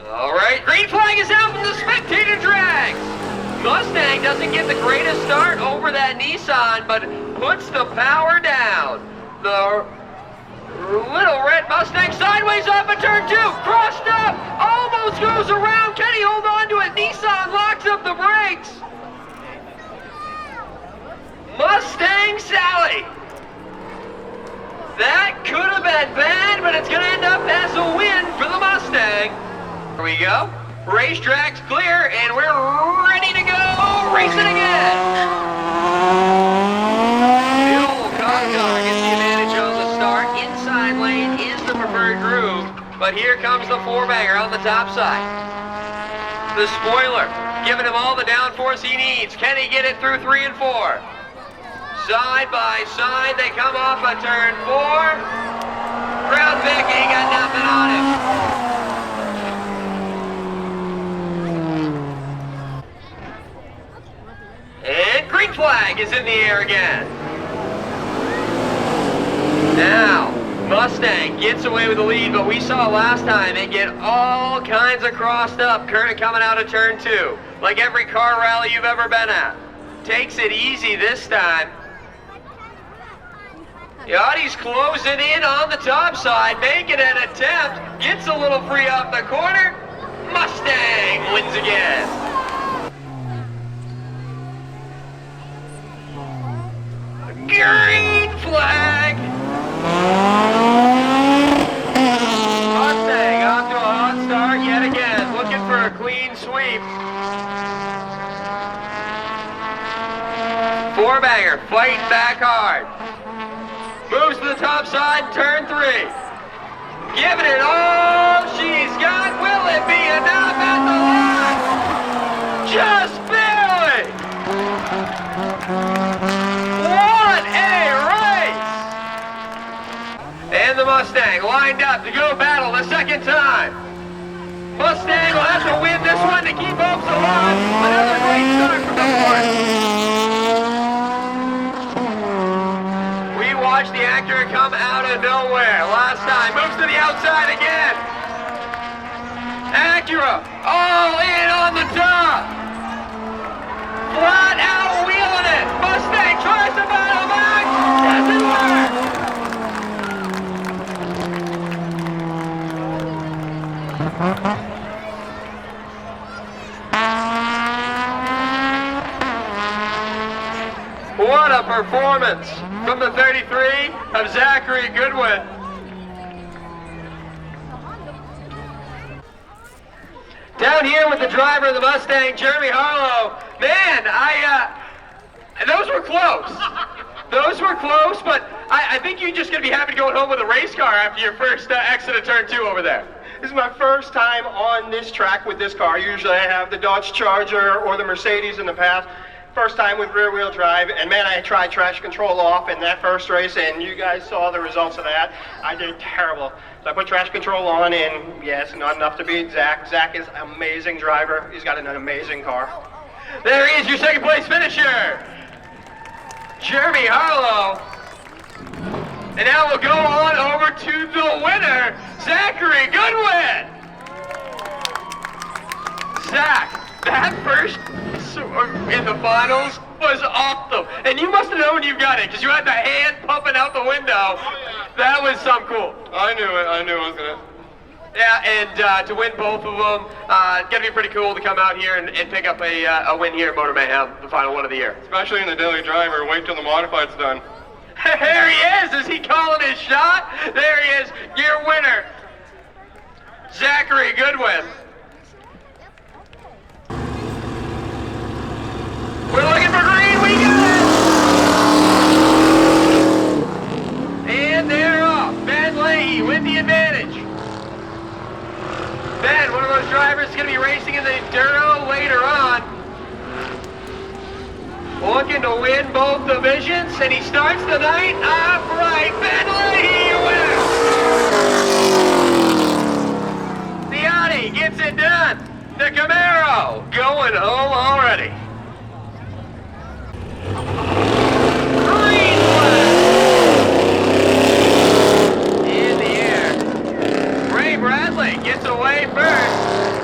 All right, green flag is out from the spectator drag. Mustang doesn't get the greatest start over that Nissan, but puts the power down. The little red Mustang sideways off of turn 2, crossed up, almost goes around. Can he hold on to it? Nissan locks up the brakes. Mustang Sally. That could have been bad, but it's going to end up as a win for the Mustang. Here we go. Racetrack's clear, and we're ready to go. Racing again. The old Concon gets the advantage on the start. Inside lane is the preferred groove, but here comes the four-bagger on the top side. The spoiler, giving him all the downforce he needs. Can he get it through 3 and 4? Side by side, they come off a turn 4. Crown Vic ain't got nothing on him. And green flag is in the air again. Now, Mustang gets away with the lead, but we saw last time it get all kinds of crossed up, current coming out of turn 2. Like every car rally you've ever been at. Takes it easy this time. Yachty's closing in on the top side, making an attempt, gets a little free off the corner. Mustang wins again. Green flag. Mustang off to a hot start yet again, looking for a clean sweep. Four-bagger fighting back hard. Moves to the top side, turn 3. Giving it all she's got. Will it be enough at the line? Just barely. What a race! And the Mustang lined up to go battle the second time. Mustang will have to win this one to keep hopes alive. Another great start from the fourth. Watch the actor come out of nowhere. Last time, moves to the outside again. Acura, all in on the top. Flat out wheeling it. Mustang tries to battle back. Doesn't work. What a performance from the 33 of Zachary Goodwin. Down here with the driver of the Mustang, Jeremy Harlow. Man, those were close. Those were close, but I think you're just going to be happy going home with a race car after your first exit of turn 2 over there. This is my first time on this track with this car. Usually I have the Dodge Charger or the Mercedes in the past. First time with rear-wheel drive, and man, I tried traction control off in that first race, and you guys saw the results of that. I did terrible. So I put traction control on, and yes, not enough to beat Zach. Zach is an amazing driver. He's got an amazing car. There he is, your second place finisher, Jeremy Harlow. And now we'll go on over to the winner, Zachary Goodwin. Zach, that first in the finals was awesome. And you must have known you got it, because you had the hand pumping out the window. Oh, yeah. That was some cool. I knew it. I knew I was going to. Yeah, and to win both of them, going to be pretty cool to come out here and pick up a win here at Motor Mayhem, the final one of the year. Especially in the daily driver. Wait till the modified's done. There he is. Is he calling his shot? There he is, your winner, Zachary Goodwin. We're looking for green, we got it! And they're off. Ben Leahy with the advantage. Ben, one of those drivers is going to be racing in the Enduro later on. Looking to win both divisions, and he starts the night off right. Ben Leahy, your winner! The Audi gets it done. The Camaro going home already. Green flag in the air. Ray Bradley gets away first.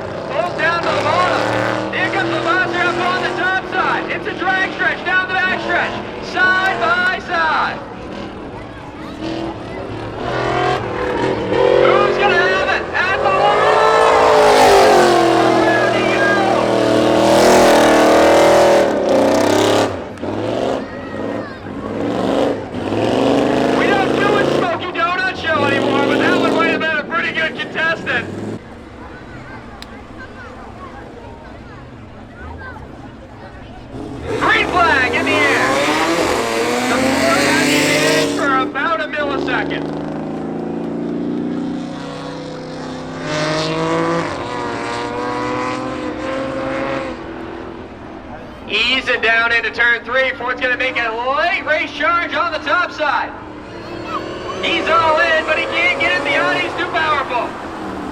second. Easing down into turn 3. Ford's going to make a late race charge on the top side. He's all in, but he can't get it. The Audi's too powerful.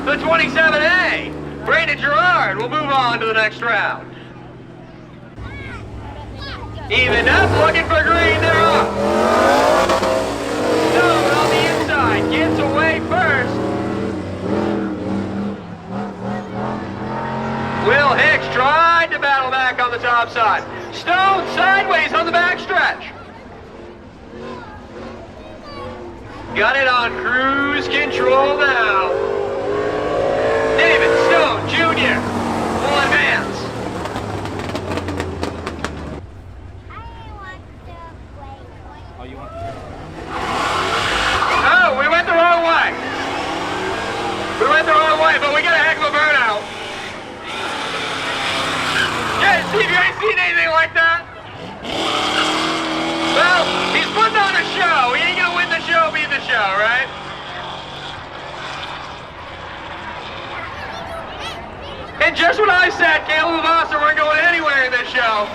The 27A, Brandon Gerard, will move on to the next round. Even up, looking for green, they're off. Stone on the inside, gets away first. Will Hicks tried to battle back on the top side. Stone sideways on the backstretch. Got it on cruise control now. David Stone Jr. will advance. Oh, we went the wrong way. We went the wrong way, but we got a heck of a burnout. Yeah, see if you ain't seen anything like that. Well, he's putting on a show. He ain't gonna win the show, be the show, right? And just what I said, Caleb and Vassar weren't going anywhere in this show.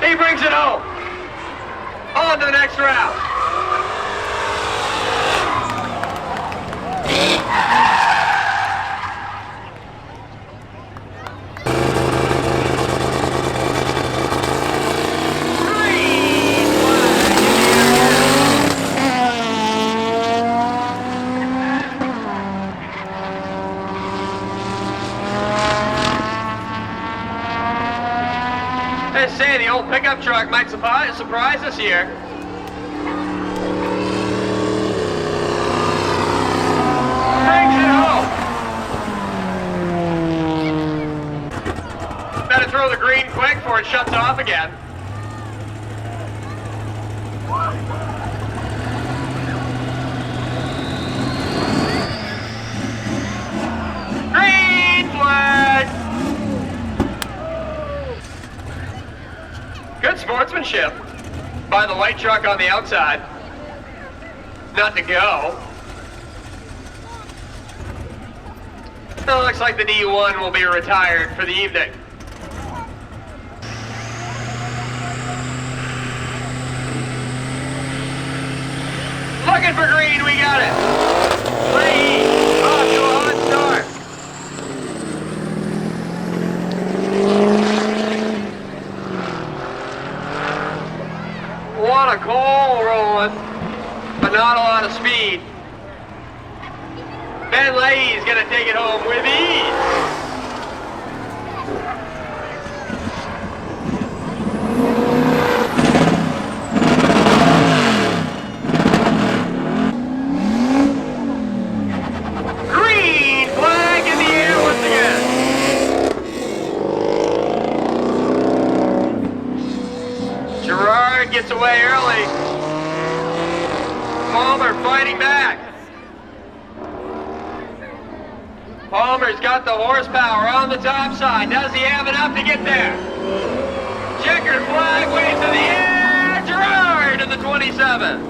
He brings it home. On to the next round. Let's say the old pickup truck might surprise us here. Brings it home. Better throw the green quick before it shuts off again. Green flag! Good sportsmanship by the white truck on the outside. Not to go. It looks like the D1 will be retired for the evening. Looking for green, we got it. Lee, off to a hot start. A lot of coal rolling, but not a lot of speed. Ben Leahy's gonna take it home with ease. Green flag in the air once again. Gerard gets away early. Palmer fighting back. Palmer's got the horsepower on the top side. Does he have enough to get there? Checkered flag waves in the air. Gerard in the 27.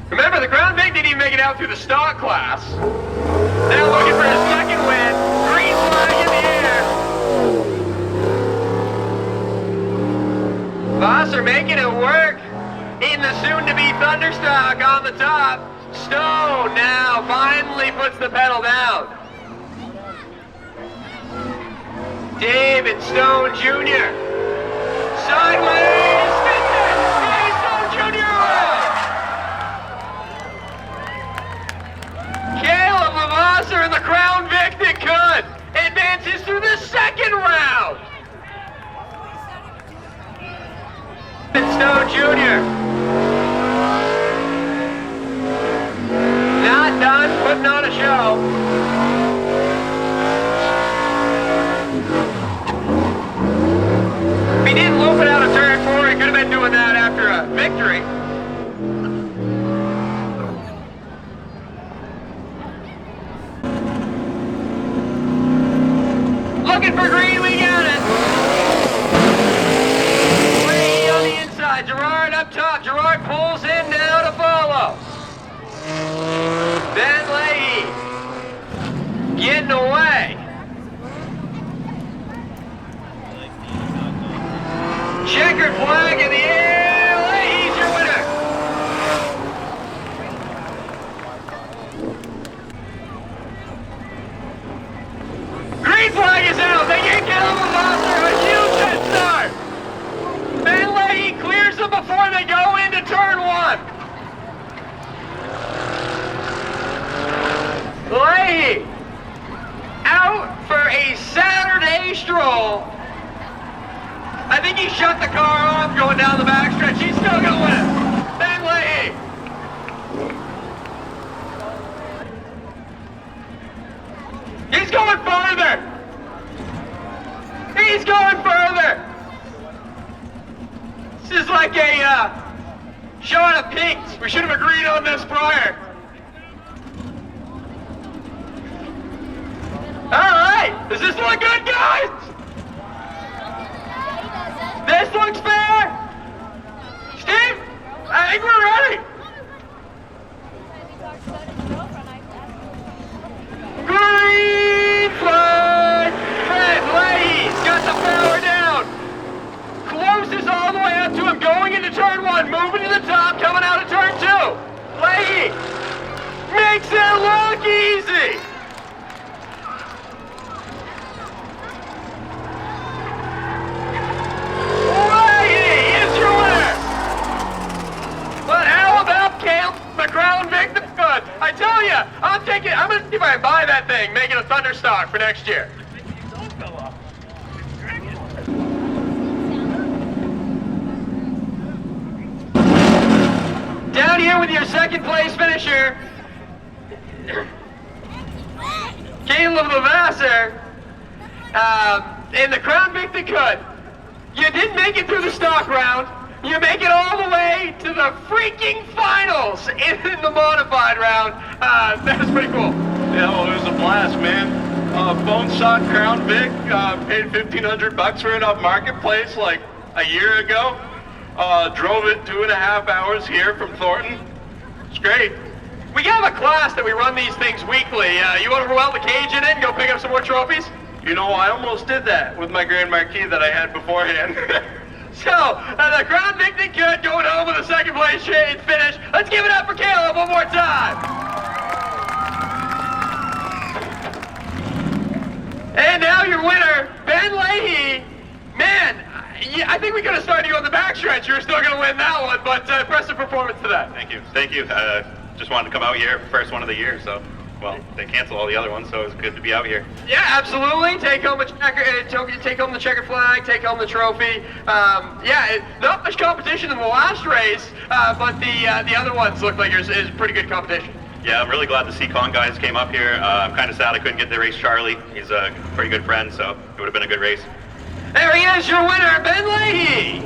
Remember, the Crown Vic didn't even make it out through the stock class. Now looking for his second win. Green flag in the air. Vassar making it work in the soon-to-be Thunderstock on the top. Stone now finally puts the pedal down. David Stone Jr. Sideways, David Stone Jr. Caleb Vassar and the Crown Vic that could advances through the second round. David Stone Jr. Not done putting on a show. If he didn't loop it out of turn 4, he could have been doing that after a victory. Looking for green, we got it. Way on the inside, Gerard up top, Gerard pulls in now to follow. Ben Leahy getting away. Checkered flag in the air. Leahy's your winner. Green flag is out. They can't get him with Monster. A huge head start. Ben Leahy clears them before they go into turn one. Leahy out for a Saturday stroll. I think he shut the car off going down the backstretch. He's still going to win. Ben Leahy. He's going further. He's going further. This is like a showing of pinks. We should have agreed on this prior. All right. Does this look good, guys? This looks fair. Steve, I think we're ready. Green flag. Ben Leahy's got the power down. Closes all the way up to him, going into turn one, moving to the top, coming out of turn two. Leahy makes it look easy. I tell you, I'm going to see if I can buy that thing, make it a Thunderstock for next year. Down here with your second place finisher, Caleb Lavasser, in the Crown Vic that could. You didn't make it through the stock round. You make it all the way to the freaking finals in the modified round. That was pretty cool. Yeah, well, it was a blast, man. Bone shot Crown Vic, paid $1,500 for it off Marketplace like a year ago. Drove it 2.5 hours here from Thornton. It's great. We have a class that we run these things weekly. You want to weld the cage in it and go pick up some more trophies? You know, I almost did that with my Grand Marquis that I had beforehand. So, the Crown Vic that could going home with a second place finish. Let's give it up for Caleb one more time. And now your winner, Ben Leahy. Man, I think we could have started you on the backstretch. You were still going to win that one, but impressive performance today. Thank you. Thank you. Just wanted to come out here, first one of the year, so, well, they canceled all the other ones, so it was good to be out here. Yeah, absolutely. Take home the checker flag, take home the trophy. Not much competition in the last race, but the other ones look like is pretty good competition. Yeah, I'm really glad the Seacon guys came up here. I'm kind of sad I couldn't get to race Charlie. He's a pretty good friend, so it would have been a good race. There he is, your winner, Ben Leahy.